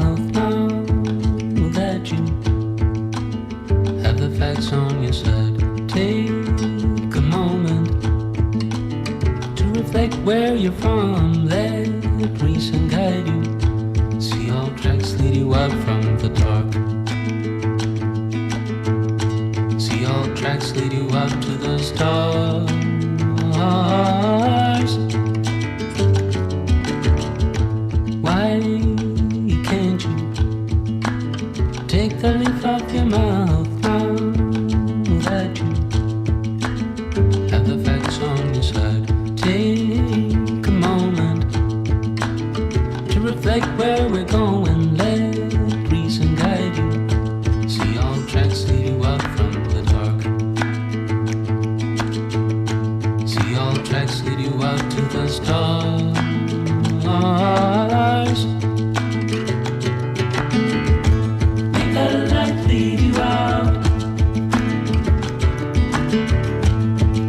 mouth now that you have the facts on your side. Take a moment to reflect where you're from. Let reason guide you. See all tracks lead you out from the dark. See all tracks lead you out to the stars. Why can't you take the leaf off your mouth now that you have the facts on your side? Take a moment to reflect where we're going. Let reason guide you. See all tracks lead you out from the dark. See all tracks lead you out to the stars. Make the light lead you out.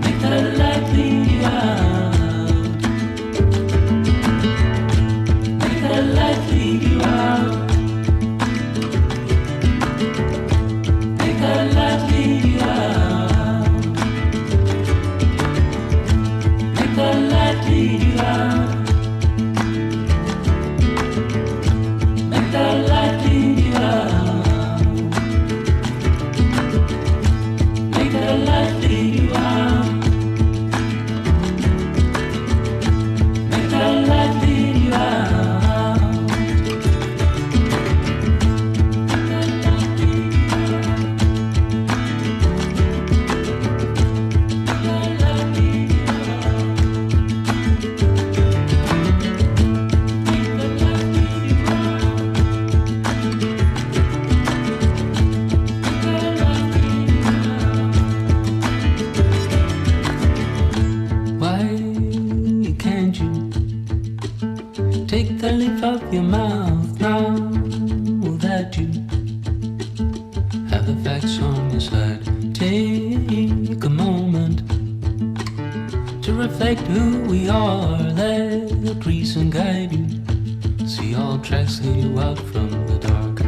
Make the light lead you out. Make the light lead you out. Make the light lead you out. Make the light lead you out. Make the light lead you out. Make the light lead you out. Make the light lead you out. Why can't you take the leaf off your mouth now that you have the facts on your side? Take a moment to reflect who we are. Let reason guide you. See all tracks lead you out from the dark.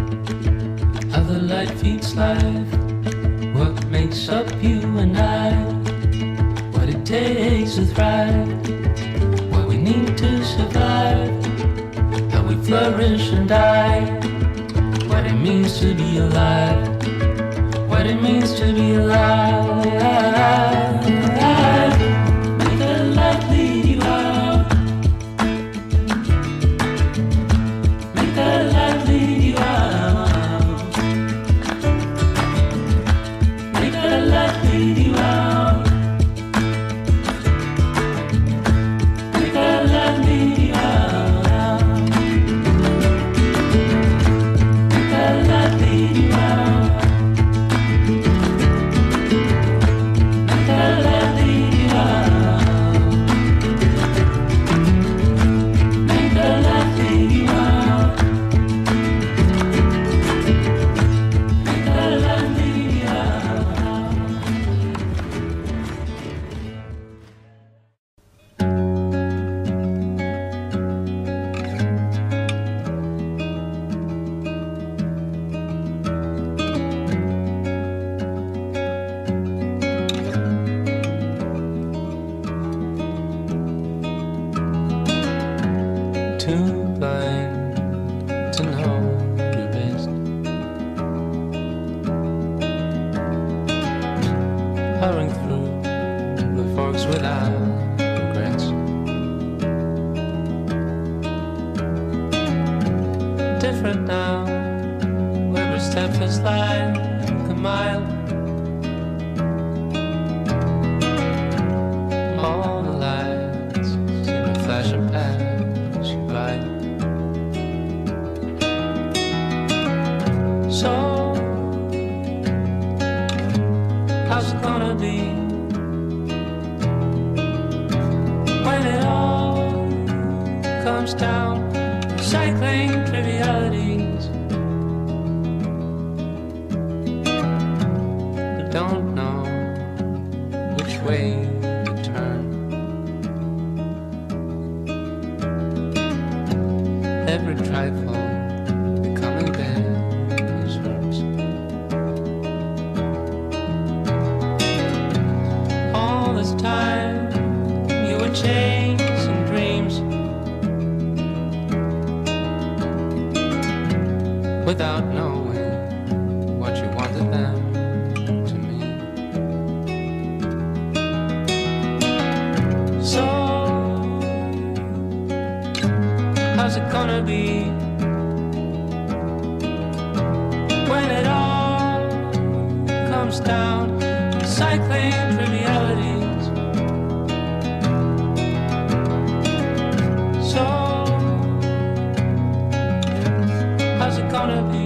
How the light feeds life. What makes up you and I? What it takes to thrive. What we need to survive. How we flourish and die. What it means to be alive. What it means to be alive. Make the light lead you out. Make the light lead you out. Make the light lead you out. Make the light lead you out. Make the light lead you out. Make the light lead you out. Make the light lead you out. Make the light lead you out. Too blind to know your best. Hurrying through the forks without regrets. Different now, every step is like a mile. All the lights seem to flash and pass you by. So, how's it gonna be when it all comes down to cycling trivialities? But don't know which way to turn. Every trifle becomes without knowing what you wanted them to mean. So, how's it gonna be when it all comes down to cycling trivialities? So, how's it gonna be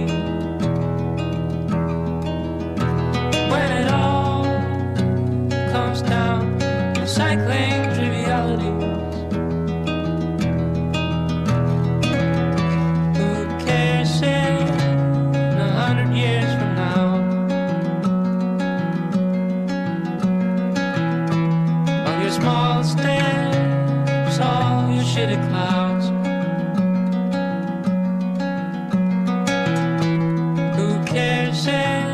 when it all comes down to cycling trivialities? Who cares in 100 years from now? All your small steps, all your shitty clouds. Who cares in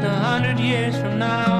100 years from now?